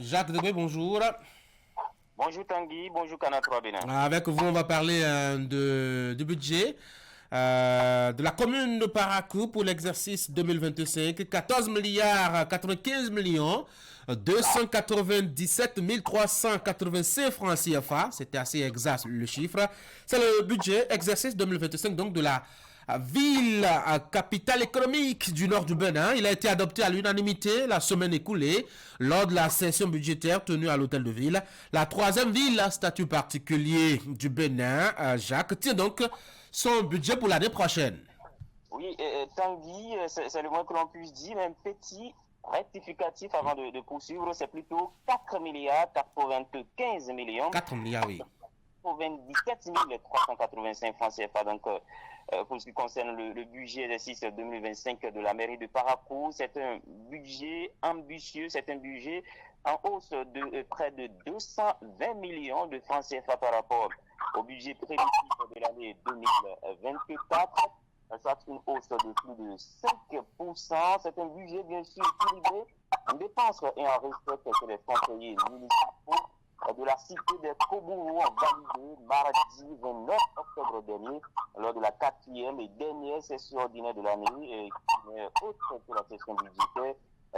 Jacques Debré, bonjour. Bonjour Tanguy, bonjour Canal 3 Bénin. Avec vous, on va parler du budget de la commune de Paracou pour l'exercice 2025. 14 milliards 95 millions 297 385 francs CFA. C'était assez exact le chiffre. C'est le budget exercice 2025 donc de la ville capitale économique du nord du Bénin. Il a été adopté à l'unanimité la semaine écoulée lors de la session budgétaire tenue à l'hôtel de ville. La troisième ville à statut particulier du Bénin, Jacques, tient donc son budget pour l'année prochaine. Oui, Tanguy, c'est le moins que l'on puisse dire, mais un petit rectificatif avant de poursuivre, c'est plutôt 4 milliards 95 millions 4 milliards, oui. 97 385 francs CFA. Donc, pour ce qui concerne le budget exercice 2025 de la mairie de Paracou, c'est un budget ambitieux, c'est un budget en hausse de près de 220 millions de francs CFA par rapport au budget prévisible de l'année 2024. Soit une hausse de plus de 5%. C'est un budget bien sûr équilibré en dépenses et en respect que les conseillers municipaux de la cité des Kobourou ont validé mardi 29 octobre dernier lors de la quatrième et dernière session ordinaire de l'année qui est autre que la session budgétaire.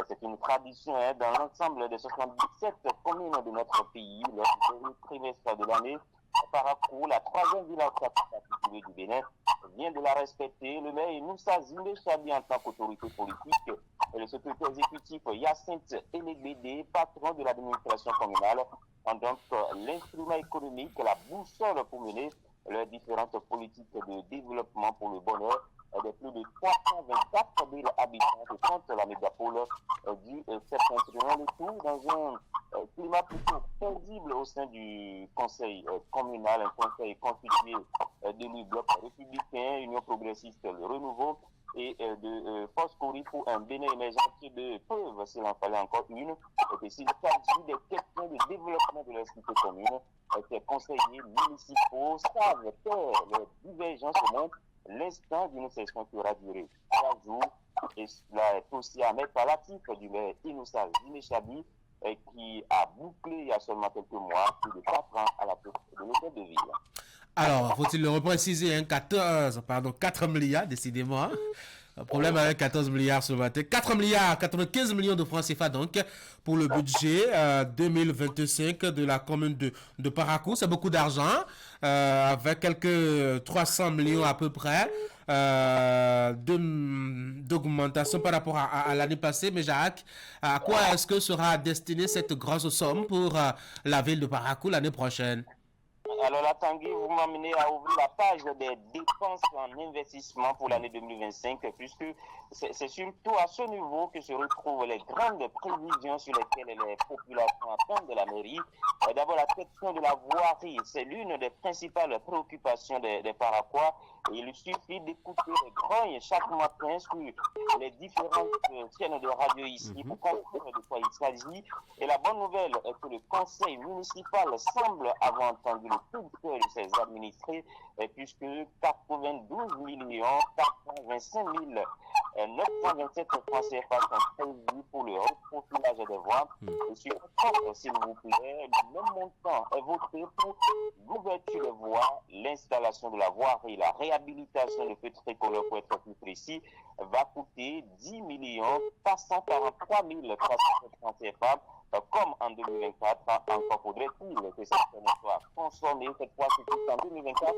C'est une tradition dans l'ensemble des 77 communes de notre pays lors du dernier trimestre de l'année. Paracou, la troisième ville en particulier du Bénin, vient de la respecter. Le maire Moussa Zimbe Chabi en tant qu'autorité politique et le secrétaire exécutif Hyacinthe Elégbédé, patron de l'administration communale, ont donc l'instrument économique, la boussole pour mener leurs différentes politiques de développement pour le bonheur des plus de 324 000 habitants que compte la mégapole du septentrion, le tout dans un climat plutôt paisible au sein du conseil communal, un conseil constitué de bloc républicain, Union progressiste, le renouveau et de Force Courir pour un Bénin émergent de preuve, s'il en fallait encore une, et s'il s'agit des questions de développement de la cité commune, ces conseillers municipaux savent faire les divergences au monde l'instant d'une session qui aura duré 3 jours. Et cela est aussi à mettre à la titre du maire Inoussa Zimechabi, qui a bouclé il y a seulement quelques mois, plus de 4 ans à la tête de l'hôtel de ville. Alors, faut-il le repréciser, hein, 4 milliards, décidément. Hein. Problème avec 14 milliards ce matin. 4 milliards, 95 millions de francs CFA donc pour le budget 2025 de la commune de Paracou. C'est beaucoup d'argent, avec quelques 300 millions à peu près d'augmentation par rapport à l'année passée. Mais Jacques, à quoi est-ce que sera destinée cette grosse somme pour la ville de Paracou l'année prochaine? Alors là, Tanguy, vous m'amenez à ouvrir la page des dépenses en investissement pour l'année 2025, puisque c'est surtout à ce niveau que se retrouvent les grandes prévisions sur lesquelles les populations attendent de la mairie. D'abord, la question de la voirie, c'est l'une des principales préoccupations des Paraquois. Il suffit d'écouter les grognes chaque matin sur les différentes chaînes de radio ici pour comprendre de quoi il s'agit. Et la bonne nouvelle est que le conseil municipal semble avoir entendu le coup de cœur de ses administrés, puisque 92 425 927 francs CFA sont prévus pour le reprofilage des voies. Et sur le s'il vous plaît, le même montant est voté pour l'ouverture des voies, l'installation de la voirie, la réhabilitation de feux tricolores, pour être plus précis, va coûter 10 443 307 francs CFA. Comme en 2024, encore faudrait-il que cette somme soit consommée. Cette fois, c'est en 2024,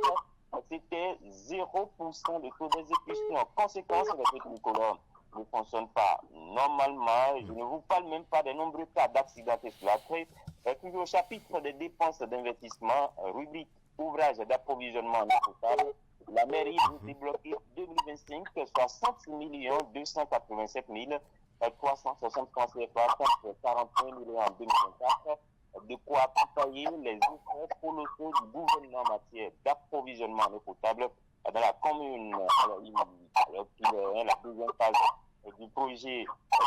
c'était 0% de taux d'exécution. En conséquence, les feux tricolores ne fonctionnent pas normalement. Je ne vous parle même pas des nombreux cas d'accidents que cela crée. Toujours au chapitre des dépenses d'investissement, rubrique ouvrage d'approvisionnement en eau potable, la mairie veut débloquer 2025 60 287 360 francs CFA contre 41 millions en 2024, de quoi accompagner les efforts colossaux du gouvernement en matière d'approvisionnement en eau potable dans la commune. Alors la deuxième phase du projet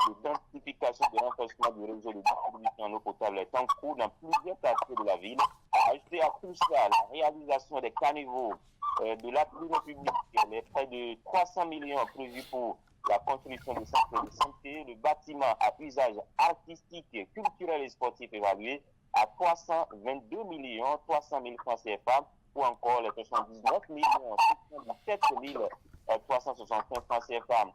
de densification de renforcement du réseau de distribution en eau potable est en cours dans plusieurs quartiers de la ville. Ajouter à tout ça la réalisation des caniveaux de la publique, les près de 300 millions prévus pour la construction de centres de santé, le bâtiment à usage artistique, culturel et sportif évalué à 322 300 000 francs CFA, ou encore les 79 617 365 francs CFA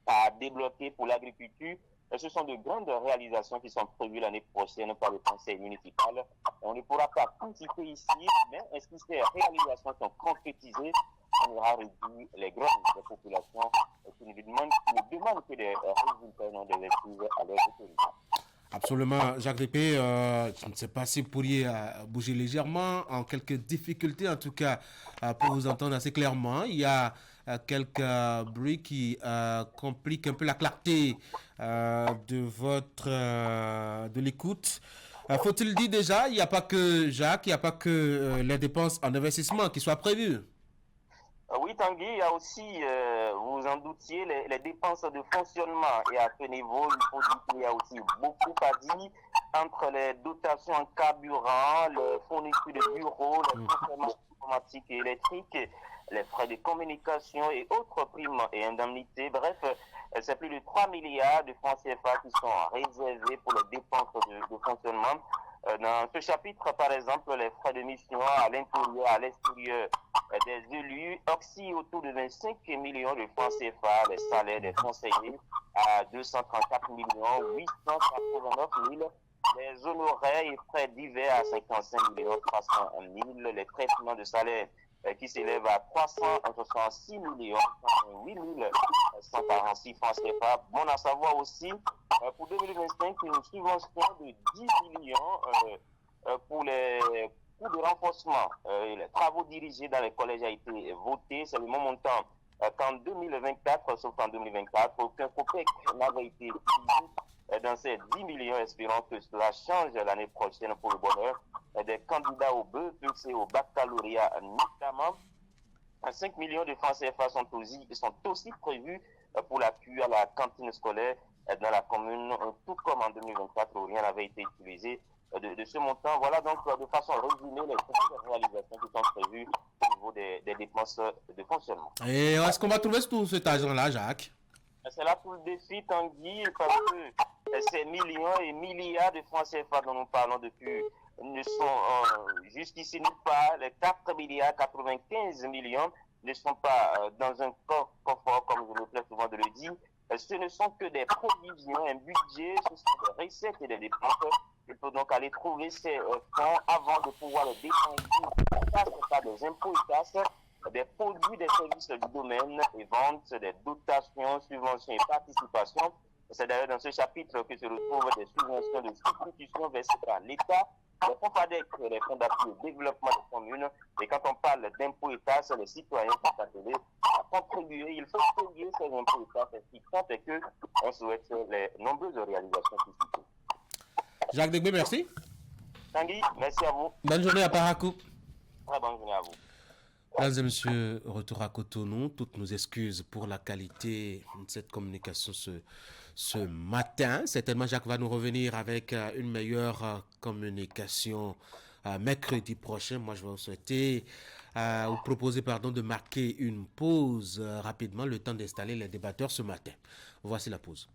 à débloquer pour l'agriculture. Ce sont de grandes réalisations qui sont prévues l'année prochaine par le Conseil municipal. On ne pourra pas quantifier ici, mais est-ce que ces réalisations sont concrétisées, on aura réduit les grandes des populations qui ne demandent que des résultats, non des excuses à leurs autorités. Absolument, Jacques Dépé, je ne sais pas si vous pourriez bouger légèrement, en quelques difficultés en tout cas, pour vous entendre assez clairement. Il y a quelques bruits qui compliquent un peu la clarté de l'écoute. Faut-il dire déjà, il n'y a pas que Jacques, il n'y a pas que les dépenses en investissement qui soient prévues. Oui, Tanguy, il y a aussi, vous en doutiez, les dépenses de fonctionnement. Et à ce niveau, il faut dire qu'il y a aussi beaucoup à dire entre les dotations en carburant, les fournitures de bureaux, les transformations informatiques et électriques, les frais de communication et autres primes et indemnités. Bref, c'est plus de 3 milliards de francs CFA qui sont réservés pour les dépenses de fonctionnement. Dans ce chapitre, par exemple, les frais de mission à l'intérieur, à l'extérieur des élus oscillent autour de 25 millions de francs CFA, les salaires des conseillers à 234 889 000, les honoraires et frais divers à 55 300 000, les traitements de salaire qui s'élèvent à 366 8 146 francs CFA. Bon à savoir aussi, pour 2025, une subvention de 10 millions pour les coûts de renforcement. Les travaux dirigés dans les collèges a été voté. C'est le même montant qu'en 2024, sauf qu'en 2024, aucun COPEC n'avait été utilisé dans ces 10 millions, espérant que cela change l'année prochaine pour le bonheur des candidats au BEPC et au baccalauréat notamment. 5 millions de francs CFA sont aussi prévus pour l'appui à la cantine scolaire dans la commune, tout comme en 2024 où rien n'avait été utilisé de ce montant. Voilà donc de façon résumée les grandes réalisations qui sont prévues au niveau des dépenses de fonctionnement. Et est-ce qu'on va trouver tout cet argent-là, Jacques? C'est là tout le défi, Tanguy, parce que ces millions et milliards de francs CFA dont nous parlons depuis ne sont jusqu'ici nulle part. Les 4 milliards 95 millions ne sont pas dans un coffre, comme je me plais souvent de le dire. Ce ne sont que des provisions, un budget, ce sont des recettes et des dépenses. Il faut donc aller trouver ces fonds avant de pouvoir les dépenser par des impôts et taxes, des produits, des services du domaine et ventes, des dotations, subventions et participations. C'est d'ailleurs dans ce chapitre que se retrouvent des subventions de substitution versées par l'État, les fonds FADEC, les fonds d'appui au développement des communes. Et quand on parle d'impôts et taxes, les citoyens sont appelés à contribuer. Il faut payer ces impôts et taxes. Ce qui compte est qu'on souhaite les nombreuses réalisations suscitées. Jacques Degbe, merci. Tanguy, merci à vous. Bonne journée à Parakou. Très bonne journée à vous. Mesdames et messieurs, retour à Cotonou. Toutes nos excuses pour la qualité de cette communication ce matin. Certainement, Jacques va nous revenir avec une meilleure communication mercredi prochain. Moi, je vais vous souhaiter, vous proposer de marquer une pause rapidement, le temps d'installer les débatteurs ce matin. Voici la pause.